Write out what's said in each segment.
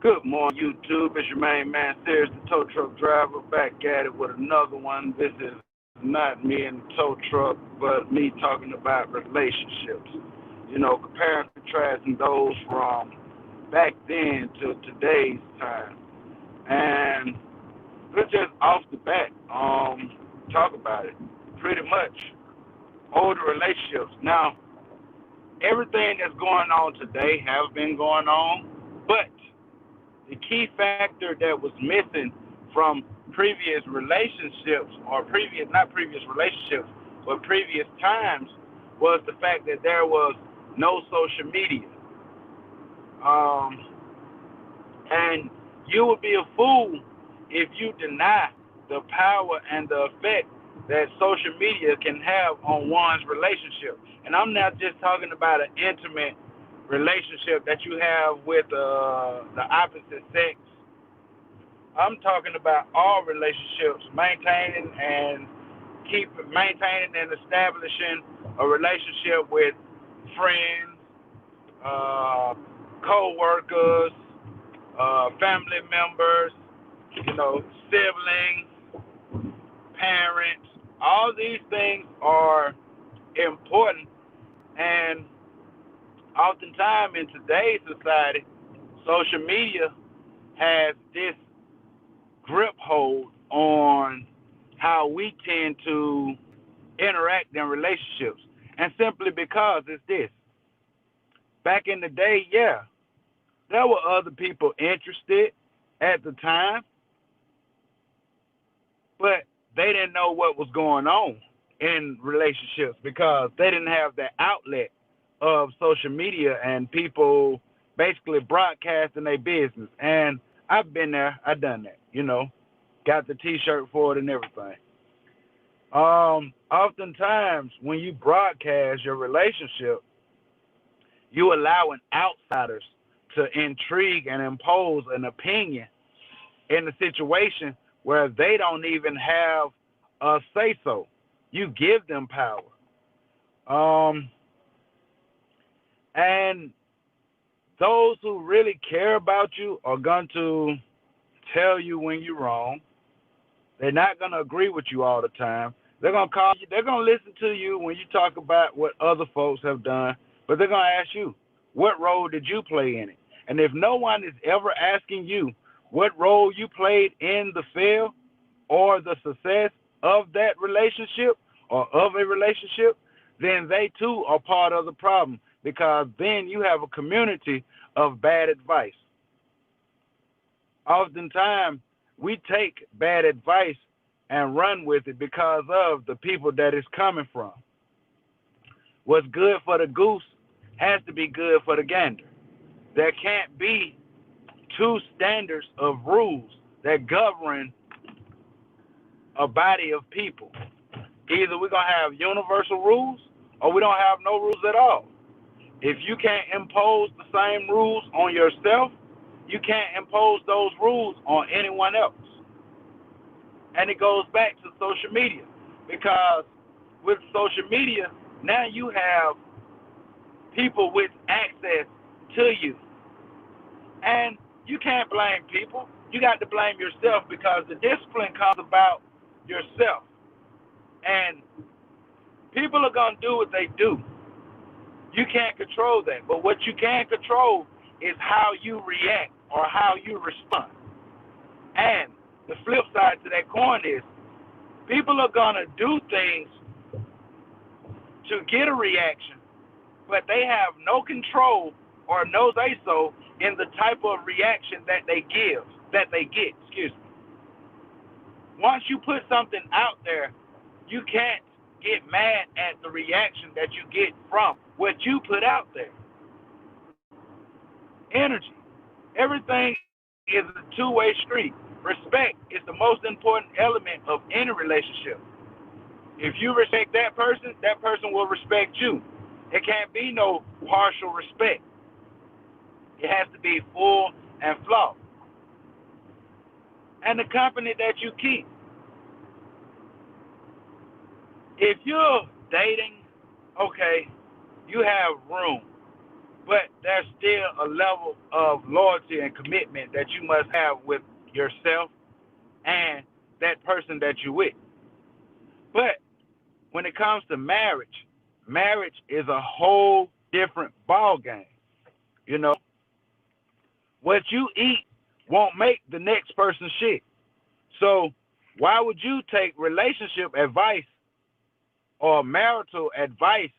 Good morning, YouTube. It's your main man, Serious the Tow Truck Driver, back at it with another one. This is not me and the tow truck, but me talking about relationships. Comparing and contrasting those from back then to today's time. And let's just off the bat, talk about it. Pretty much older relationships. Now, everything that's going on today has been going on, but the key factor that was missing from previous relationships or not previous relationships, but previous times was the fact that there was no social media. Um, and you would be a fool if you deny the power and the effect that social media can have on one's relationship. And I'm not just talking about an intimate relationship that you have with the opposite sex. I'm talking about all relationships, maintaining and establishing a relationship with friends, uh, co-workers, family members, siblings, parents. All these things are important, and oftentimes in today's society, social media has this grip hold on how we tend to interact in relationships. And simply because it's this. Back in the day, yeah, there were other people interested at the time, but they didn't know what was going on in relationships because they didn't have that outlet of social media and people basically broadcasting their business. And I've been there, I've done that, got the T-shirt for it and everything. Oftentimes when you broadcast your relationship, you allowing outsiders to intrigue and impose an opinion in the situation where they don't even have a say so. You give them power. And those who really care about you are going to tell you when you're wrong. They're not going to agree with you all the time. They're going to call you. They're going to listen to you when you talk about what other folks have done, but they're going to ask you, what role did you play in it? And if no one is ever asking you what role you played in the fail or the success of that relationship or of a relationship, then they too are part of the problem because then you have a community of bad advice. Oftentimes, we take bad advice and run with it because of the people that it's coming from. What's good for the goose has to be good for the gander. There can't be two standards of rules that govern a body of people. Either we're going to have universal rules or we don't have no rules at all. If you can't impose the same rules on yourself, you can't impose those rules on anyone else. And it goes back to social media because with social media, now you have people with access to you. And you can't blame people. You got to blame yourself because the discipline comes about yourself. And people are going to do what they do. You can't control that. But what you can control is how you react or how you respond. And the flip side to that coin is people are going to do things to get a reaction, but they have no control or no say so in the type of reaction that they get, excuse me. Once you put something out there, you can't get mad at the reaction that you get from what you put out there. Energy. Everything is a two-way street. Respect is the most important element of any relationship. If you respect that person will respect you. It can't be no partial respect. It has to be full and flawed. And the company that you keep. If you're dating, okay, you have room. but there's still a level of loyalty and commitment that you must have with yourself and that person that you're with. But when it comes to marriage, marriage is a whole different ball game. You know, what you eat won't make the next person shit. So why would you take relationship advice or marital advice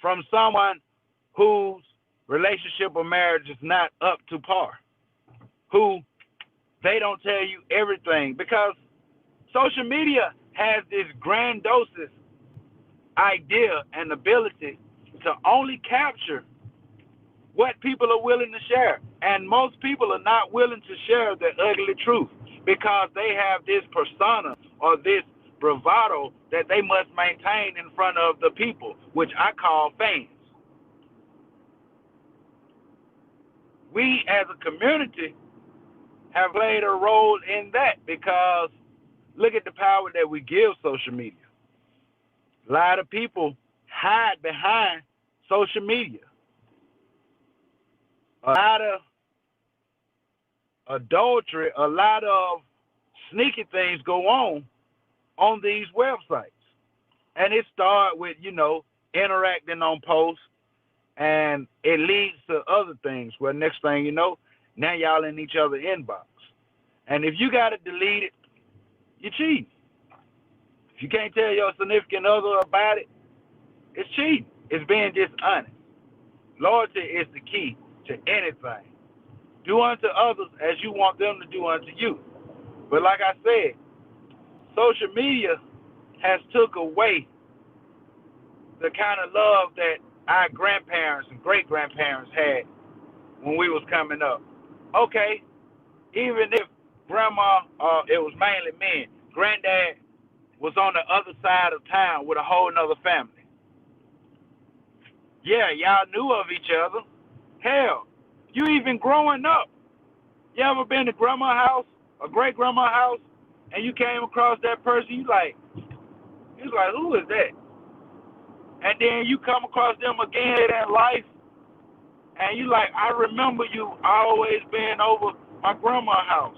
from someone whose relationship or marriage is not up to par? Who they don't tell you everything, because social media has this grandiose idea and ability to only capture what people are willing to share. And most people are not willing to share the ugly truth because they have this persona or this bravado that they must maintain in front of the people, which I call fans. We as a community have played a role in that because look at the power that we give social media. A lot of people hide behind social media. A lot of adultery, a lot of sneaky things go on these websites. And it starts with, interacting on posts, and it leads to other things where next thing you know, now y'all in each other's inbox. And if you got to delete it, you cheat. If you can't tell your significant other about it, it's cheating. It's being dishonest. Loyalty is the key to anything. Do unto others as you want them to do unto you. But like I said, social media has took away the kind of love that our grandparents and great-grandparents had when we was coming up. Okay, even if grandma, it was mainly men, granddad was on the other side of town with a whole nother family. Yeah, y'all knew of each other. Hell, you even growing up, you ever been to grandma's house or great-grandma's house, and you came across that person, you was like, who is that? And then you come across them again in life, and you like, I remember you always being over my grandma's house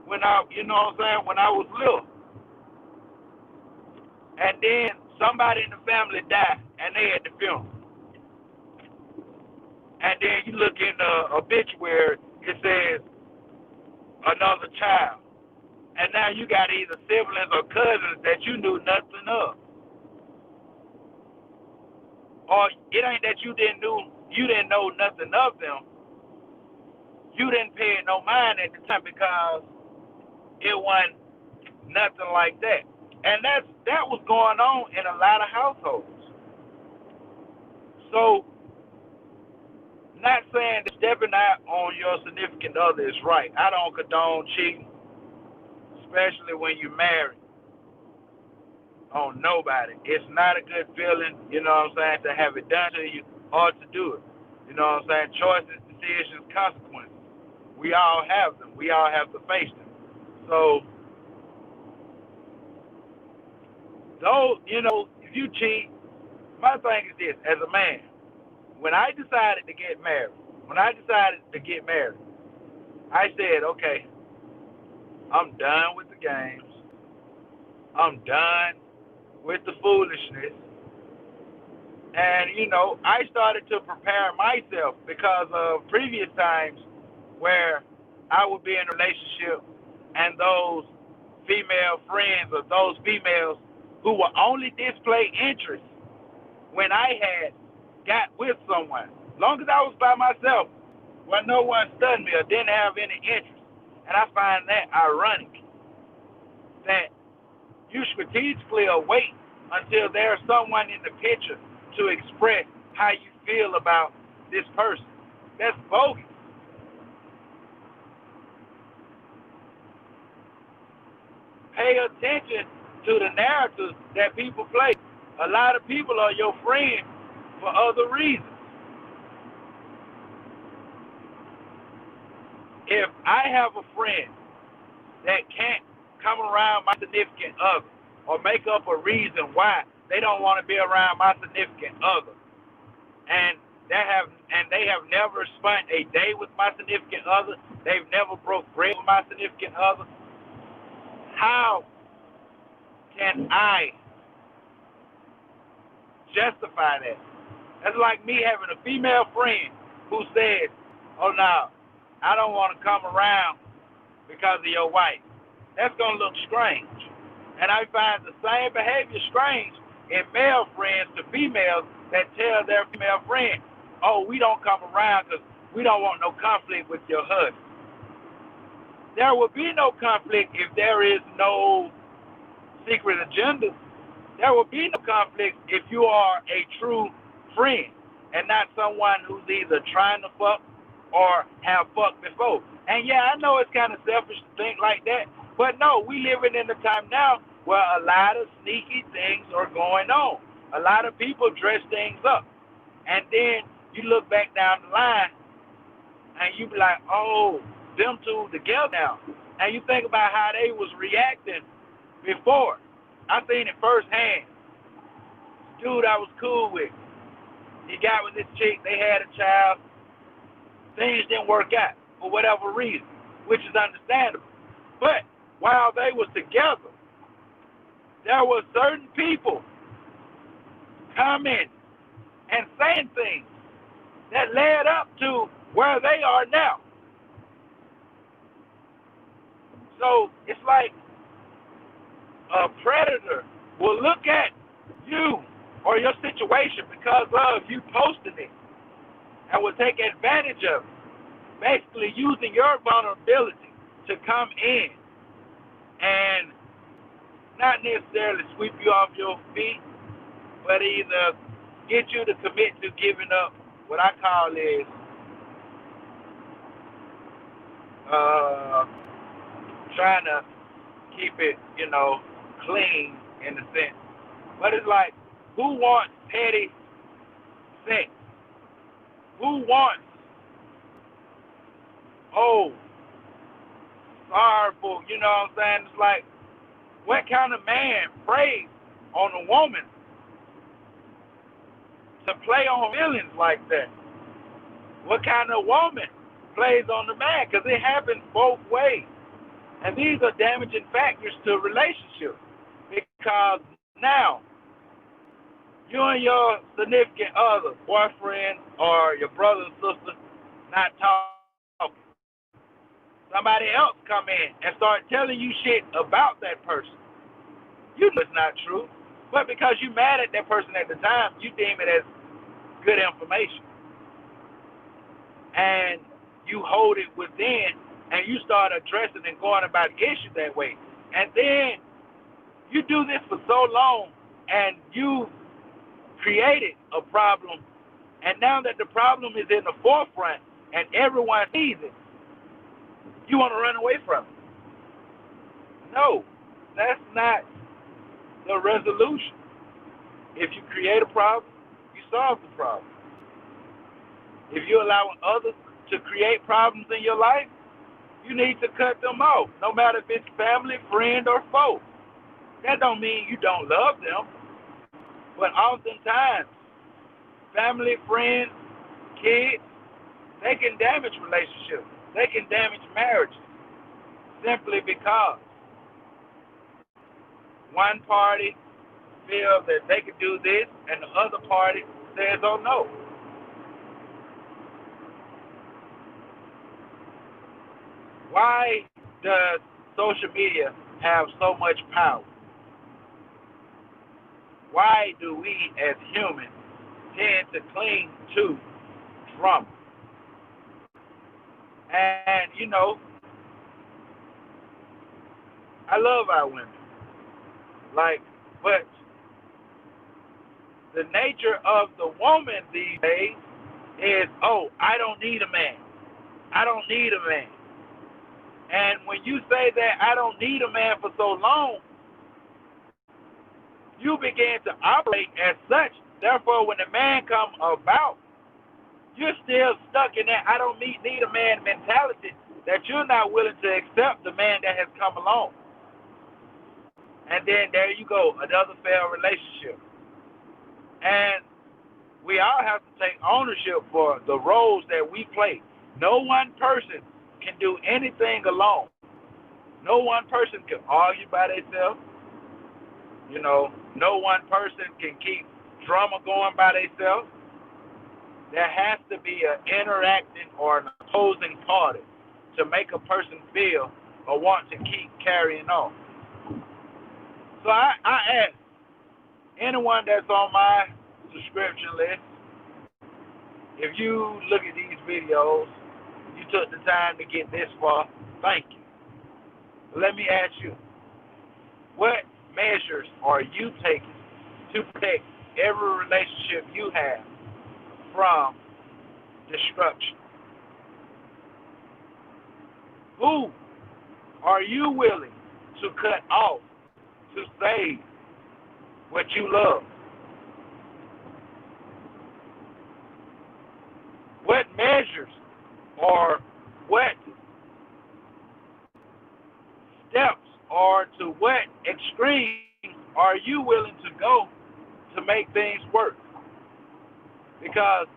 when when I was little. And then somebody in the family died, and they at the funeral. And then you look in the obituary, it says another child. And now you got either siblings or cousins that you knew nothing of. Or it ain't that you didn't know nothing of them. You didn't pay it no mind at the time because it wasn't nothing like that. And that was going on in a lot of households. So, not saying that stepping out on your significant other is right. I don't condone cheating, especially when you're married, on nobody. It's not a good feeling, to have it done to you or to do it. Choices, decisions, consequences. We all have them. We all have to face them. So, if you cheat, my thing is this, as a man, when I decided to get married, I said, okay, I'm done with the games. I'm done with the foolishness. And, I started to prepare myself because of previous times where I would be in a relationship and those female friends or those females who would only display interest when I had got with someone. Long as I was by myself, when no one stunned me or didn't have any interest. And I find that ironic that you strategically wait until there's someone in the picture to express how you feel about this person. That's bogus. Pay attention to the narratives that people play. A lot of people are your friends for other reasons. If I have a friend that can't come around my significant other or make up a reason why they don't want to be around my significant other, and they have never spent a day with my significant other. They've never broke bread with my significant other. How can I justify that? That's like me having a female friend who says, "Oh no, I don't want to come around because of your wife." That's gonna look strange. And I find the same behavior strange in male friends to females that tell their female friend, "Oh, we don't come around because we don't want no conflict with your husband." There will be no conflict if there is no secret agenda. There will be no conflict if you are a true friend and not someone who's either trying to fuck or have fucked before. And yeah, I know it's kind of selfish to think like that, but no, we living in a time now where a lot of sneaky things are going on. A lot of people dress things up. And then you look back down the line and you be like, "Oh, them two together now." And you think about how they was reacting before. I seen it firsthand. Dude I was cool with, he got with this chick, they had a child. Things didn't work out for whatever reason, which is understandable. But while they was together, there were certain people coming and saying things that led up to where they are now. So it's like a predator will look at you or your situation because of you posting it and will take advantage of it, basically using your vulnerability to come in and not necessarily sweep you off your feet, but either get you to commit to giving up what I call is trying to keep it, clean in a sense. But it's like, who wants petty sex? Who wants, sorrowful, you know what I'm saying? It's like, what kind of man preys on a woman to play on feelings like that? What kind of woman plays on the man? Because it happens both ways. And these are damaging factors to relationships. Because now, you and your significant other, boyfriend, or your brother and sister not talking. Somebody else come in and start telling you shit about that person. You know it's not true. But because you mad at that person at the time, you deem it as good information. And you hold it within and you start addressing and going about the issue that way. And then you do this for so long and you created a problem, and now that the problem is in the forefront and everyone sees it, you want to run away from it. No, that's not the resolution. If you create a problem, you solve the problem. If you're allowing others to create problems in your life, you need to cut them off, no matter if it's family, friend, or foe. That don't mean you don't love them, but oftentimes, family, friends, kids, they can damage relationships. They can damage marriages simply because one party feels that they can do this and the other party says, "Oh no." Why does social media have so much power? Why do we as humans tend to cling to drama? And, I love our women. But the nature of the woman these days is, "Oh, I don't need a man. I don't need a man." And when you say that, "I don't need a man," for so long, you begin to operate as such. Therefore, when a man comes about, you're still stuck in that "I don't need a man" mentality, that you're not willing to accept the man that has come along. And then there you go, another failed relationship. And We all have to take ownership for the roles that we play. No one person can do anything alone. No one person can argue by themselves. No one person can keep drama going by themselves. There has to be an interacting or an opposing party to make a person feel or want to keep carrying on. So I ask anyone that's on my subscription list, if you look at these videos, you took the time to get this far, thank you. Let me ask you, what measures are you taking to protect every relationship you have from destruction? Who are you willing to cut off to save what you love? What measures or what steps or to what extreme are you willing to go to make things work? Because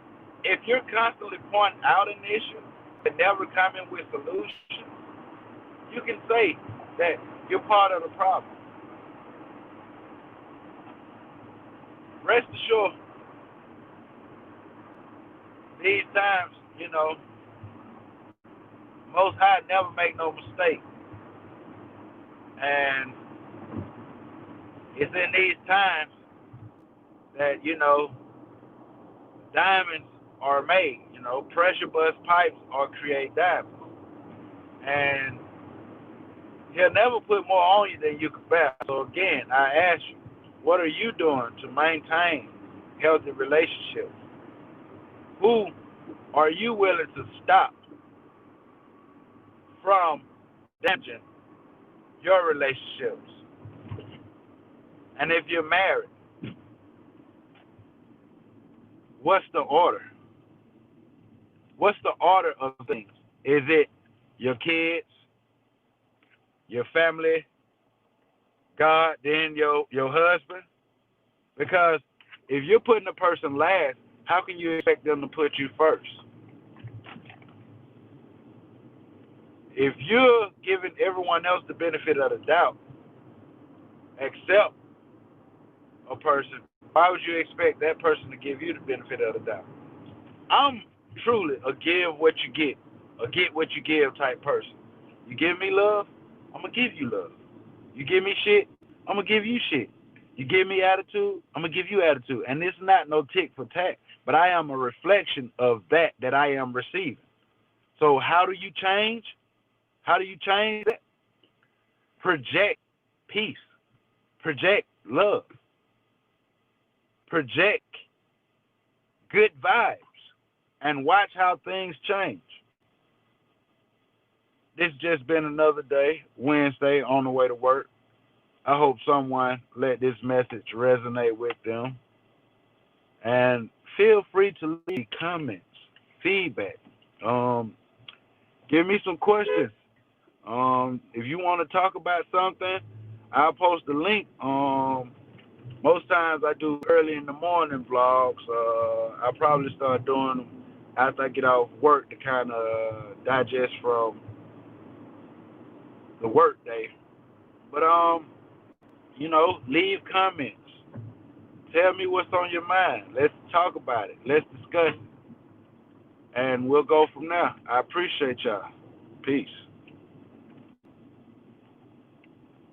if you're constantly pointing out an issue and never coming with solutions, you can say that you're part of the problem. Rest assured, these times, Most High never make no mistake. And it's in these times that, diamonds are made. Pressure bust pipes or create diamonds. And he'll never put more on you than you can bear. So again, I ask you, what are you doing to maintain healthy relationships? Who are you willing to stop from damaging your relationships? And if you're married, what's the order? What's the order of things? Is it your kids, your family, God, then your husband? Because if you're putting a person last, how can you expect them to put you first? If you're giving everyone else the benefit of the doubt, except a person, why would you expect that person to give you the benefit of the doubt? I'm truly a give what you get, a get what you give type person. You give me love, I'm going to give you love. You give me shit, I'm going to give you shit. You give me attitude, I'm going to give you attitude. And it's not no tick for tack, but I am a reflection of that I am receiving. So how do you change? How do you change that? Project peace. Project love. Project good vibes. And watch how things change. This just been another day, Wednesday, on the way to work. I hope someone let this message resonate with them. And feel free to leave comments, feedback. Give me some questions. If you want to talk about something, I'll post the link. Most times I do early in the morning vlogs. I'll probably start doing them after I get off work to kind of digest from the work day. But, leave comments. Tell me what's on your mind. Let's talk about it. Let's discuss it. And we'll go from there. I appreciate y'all. Peace.